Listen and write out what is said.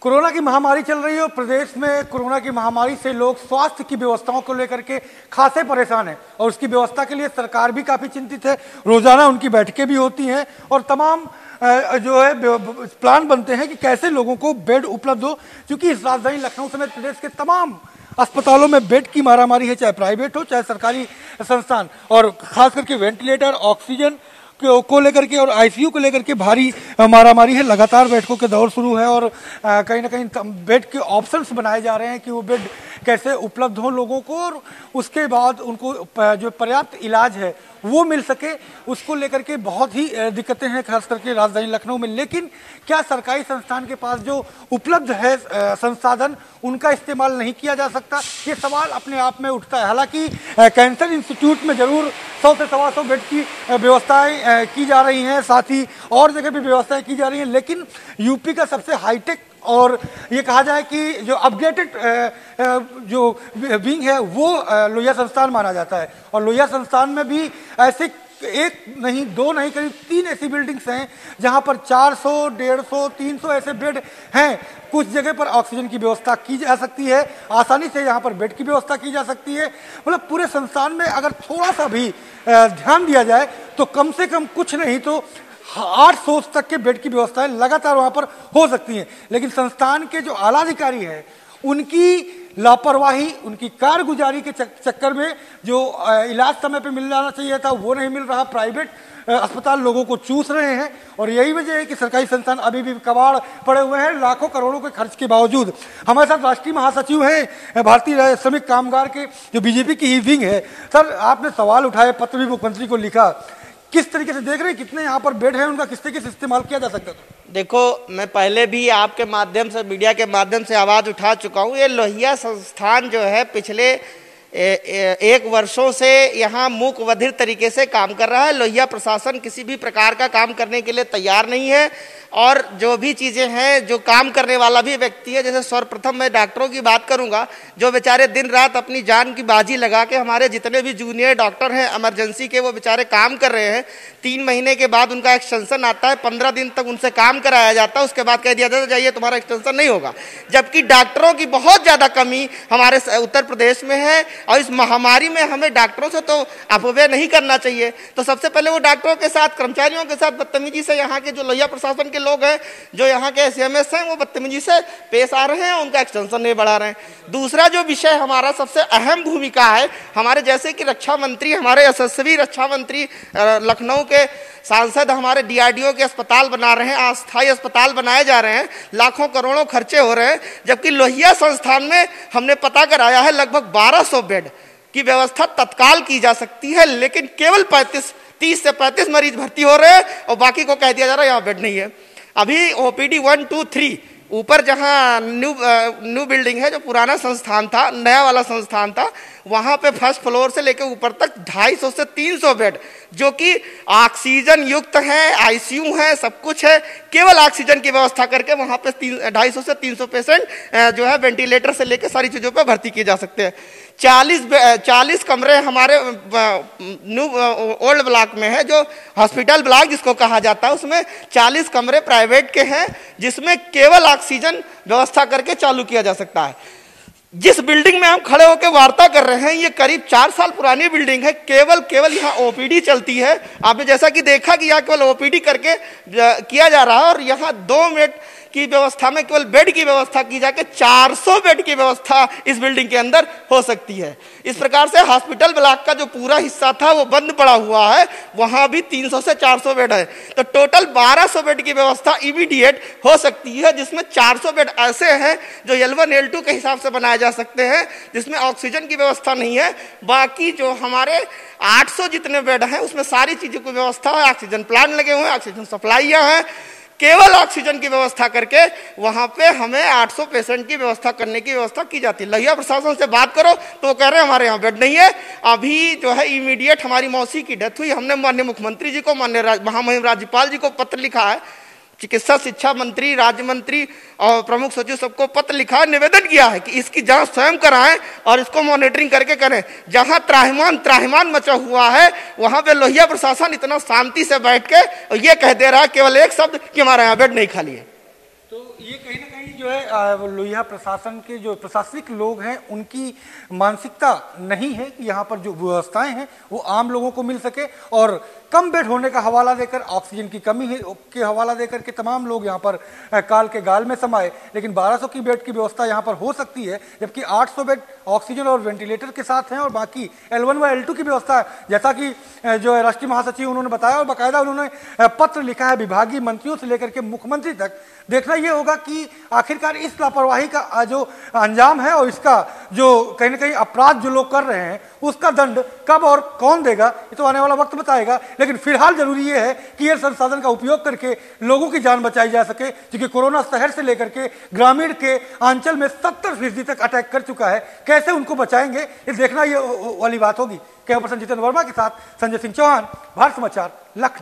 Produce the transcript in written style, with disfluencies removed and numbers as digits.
Corona की महामारी चल रही है और प्रदेश में कोरोना की महामारी से लोग स्वास्थ्य की व्यवस्थाओं को लेकर के खासे परेशान हैं और उसकी व्यवस्था के लिए सरकार भी काफ़ी चिंतित है। रोजाना उनकी बैठकें भी होती हैं और तमाम जो है प्लान बनते हैं कि कैसे लोगों को बेड उपलब्ध हो, क्योंकि इस राजधानी लखनऊ समेत प्रदेश के तमाम अस्पतालों में बेड की मारामारी है, चाहे प्राइवेट हो चाहे सरकारी संस्थान, और खास करके वेंटिलेटर, ऑक्सीजन को लेकर के और आईसीयू को लेकर के भारी मारामारी है। लगातार बैठकों के दौर शुरू है और कहीं ना कहीं बेड के ऑप्शंस बनाए जा रहे हैं कि वो बेड कैसे उपलब्ध हो लोगों को और उसके बाद उनको जो पर्याप्त इलाज है वो मिल सके, उसको लेकर के बहुत ही दिक्कतें हैं खास करके राजधानी लखनऊ में। लेकिन क्या सरकारी संस्थान के पास जो उपलब्ध है संसाधन उनका इस्तेमाल नहीं किया जा सकता, ये सवाल अपने आप में उठता है। हालांकि कैंसर इंस्टीट्यूट में जरूर 100 से 125 बेड की व्यवस्थाएं की जा रही हैं, साथ ही और जगह भी व्यवस्थाएं की जा रही हैं, लेकिन यूपी का सबसे हाईटेक और ये कहा जाए कि जो अपडेटेड जो विंग है वो लोहिया संस्थान माना जाता है। और लोहिया संस्थान में भी ऐसे एक नहीं, दो नहीं, करीब 3 ऐसी बिल्डिंग्स हैं जहां पर 400, 150, 300 ऐसे बेड हैं। कुछ जगह पर ऑक्सीजन की व्यवस्था की जा सकती है, आसानी से यहाँ पर बेड की व्यवस्था की जा सकती है। मतलब पूरे संस्थान में अगर थोड़ा सा भी ध्यान दिया जाए तो कम से कम कुछ नहीं तो 800 तक के बेड की व्यवस्थाएं लगातार वहां पर हो सकती हैं। लेकिन संस्थान के जो आला अधिकारी हैं उनकी लापरवाही, उनकी कारगुजारी के चक्कर में जो इलाज समय पे मिल जाना चाहिए था वो नहीं मिल रहा। प्राइवेट अस्पताल लोगों को चूस रहे हैं और यही वजह है कि सरकारी संस्थान अभी भी कबाड़ पड़े हुए हैं लाखों करोड़ों के खर्च के बावजूद। हमारे साथ राष्ट्रीय महासचिव हैं भारतीय श्रमिक कामगार के, जो बीजेपी की ही विंग है। सर, आपने सवाल उठाए, पत्र भी मुख्यमंत्री को लिखा, किस तरीके से देख रहे हैं, कितने यहाँ पर बेड हैं, उनका किस तरीके से इस्तेमाल किया जा सकता था? देखो, मैं पहले भी आपके माध्यम से, मीडिया के माध्यम से आवाज उठा चुका हूँ। ये लोहिया संस्थान जो है पिछले एक वर्षों से यहाँ मूक बधिर तरीके से काम कर रहा है। लोहिया प्रशासन किसी भी प्रकार का काम करने के लिए तैयार नहीं है और जो भी चीज़ें हैं, जो काम करने वाला भी व्यक्ति है, जैसे सर्वप्रथम मैं डॉक्टरों की बात करूंगा, जो बेचारे दिन रात अपनी जान की बाजी लगा के, हमारे जितने भी जूनियर डॉक्टर हैं इमरजेंसी के, वो बेचारे काम कर रहे हैं। 3 महीने के बाद उनका एक्सटेंशन आता है, 15 दिन तक उनसे काम कराया जाता है, उसके बाद कह दिया जाता है जाइए तुम्हारा एक्सटेंशन नहीं होगा। जबकि डॉक्टरों की बहुत ज़्यादा कमी हमारे उत्तर प्रदेश में है और इस महामारी में हमें डॉक्टरों से तो अपव्यय नहीं करना चाहिए। तो सबसे पहले वो डॉक्टरों के साथ, कर्मचारियों के साथ बदतमीजी से यहाँ के जो लोहिया प्रशासन के लोग हैं, जो यहाँ के एसएमएस हैं, वो बदतमीजी से पेश आ रहे हैं, उनका एक्सटेंशन नहीं बढ़ा रहे हैं। दूसरा जो विषय हमारा सबसे अहम भूमिका है, हमारे जैसे कि रक्षा मंत्री, हमारे यशस्वी रक्षा मंत्री लखनऊ के सांसद हमारे डीआरडीओ के अस्पताल बना रहे हैं, अस्थायी अस्पताल बनाए जा रहे हैं, लाखों करोड़ों खर्चे हो रहे हैं। जबकि लोहिया संस्थान में हमने पता कराया है लगभग 1200 बेड की व्यवस्था तत्काल की जा सकती है, लेकिन केवल 30 से 35 मरीज भर्ती हो रहे हैं और बाकी को कह दिया जा रहा है यहाँ बेड नहीं है। अभी ओपीडी 1, 2, 3 ऊपर जहाँ न्यू बिल्डिंग है, जो पुराना संस्थान था, नया वाला संस्थान था, वहाँ पे फर्स्ट फ्लोर से लेकर ऊपर तक 250 से 300 बेड जो कि ऑक्सीजन युक्त है, आईसीयू है, सब कुछ है। केवल ऑक्सीजन की व्यवस्था करके वहाँ पे 250 से 300 पेशेंट जो है वेंटिलेटर से लेकर सारी चीज़ों पे भर्ती किए जा सकते हैं। 40 कमरे हमारे न्यू ओल्ड ब्लॉक में है, जो हॉस्पिटल ब्लॉक जिसको कहा जाता है, उसमें 40 कमरे प्राइवेट के हैं जिसमें केवल ऑक्सीजन व्यवस्था करके चालू किया जा सकता है। जिस बिल्डिंग में हम खड़े होकर वार्ता कर रहे हैं, ये करीब 4 साल पुरानी बिल्डिंग है। केवल यहाँ ओपीडी चलती है। आपने जैसा कि देखा कि यहाँ केवल ओपीडी करके किया जा रहा है और यहाँ 2 मिनट की व्यवस्था में केवल बेड की व्यवस्था की जाके 400 बेड की व्यवस्था इस बिल्डिंग के अंदर हो सकती है। इस प्रकार से हॉस्पिटल ब्लॉक का जो पूरा हिस्सा था वो बंद पड़ा हुआ है, वहां भी 300 से 400 बेड है। तो टोटल 1200 बेड की व्यवस्था इमीडिएट हो सकती है, जिसमें 400 बेड ऐसे हैं जो L1 L2 के हिसाब से बनाए जा सकते हैं, जिसमें ऑक्सीजन की व्यवस्था नहीं है। बाकी जो हमारे 800 जितने बेड हैं उसमें सारी चीजों की व्यवस्था है, ऑक्सीजन प्लांट लगे हुए हैं, ऑक्सीजन सप्लाइयां हैं। केवल ऑक्सीजन की व्यवस्था करके वहां पे हमें 800 पेशेंट की व्यवस्था करने की व्यवस्था की जाती है। लोहिया प्रशासन से बात करो तो वो कह रहे हैं हमारे यहाँ बेड नहीं है। अभी जो है इमीडिएट हमारी मौसी की डेथ हुई, हमने माननीय मुख्यमंत्री जी को, माननीय महामहिम राज्यपाल जी को पत्र लिखा है, चिकित्सा शिक्षा मंत्री, राज्य मंत्री और प्रमुख सचिव सबको पत्र लिखा, निवेदन किया है कि इसकी जांच स्वयं कराएं और इसको मॉनिटरिंग करके करें। जहां त्राहिमाम मचा हुआ है वहां पे लोहिया प्रशासन इतना शांति से बैठ के ये कह दे रहा है केवल एक शब्द कि हमारे यहाँ बेड नहीं खाली है। तो ये कहीं ना कहीं जो है लोहिया प्रशासन के जो प्रशासनिक लोग हैं उनकी मानसिकता नहीं है कि यहाँ पर जो व्यवस्थाएं हैं वो आम लोगों को मिल सके, और कम बेड होने का हवाला देकर, ऑक्सीजन की कमी के हवाला देकर के तमाम लोग यहाँ पर काल के गाल में समाये। लेकिन 1200 की बेड की व्यवस्था यहाँ पर हो सकती है, जबकि 800 बेड ऑक्सीजन और वेंटिलेटर के साथ हैं, और बाकी L1 व L2 की व्यवस्था है। जैसा कि जो राष्ट्रीय महासचिव उन्होंने बताया, और बाकायदा उन्होंने पत्र लिखा है विभागीय मंत्रियों से लेकर के मुख्यमंत्री तक। देखना ये होगा कि आखिरकार इस लापरवाही का जो अंजाम है और इसका जो कहीं ना कहीं अपराध जो लोग कर रहे हैं उसका दंड कब और कौन देगा, ये तो आने वाला वक्त बताएगा। लेकिन फिलहाल जरूरी ये है कि ये संसाधन का उपयोग करके लोगों की जान बचाई जा सके, क्योंकि कोरोना शहर से लेकर के ग्रामीण के अंचल में 70% तक अटैक कर चुका है। कैसे उनको बचाएंगे ये देखना ये वाली बात होगी। कैमरा पर्सन जितेंद्र वर्मा के साथ संजय सिंह चौहान, भारत समाचार, लखनऊ।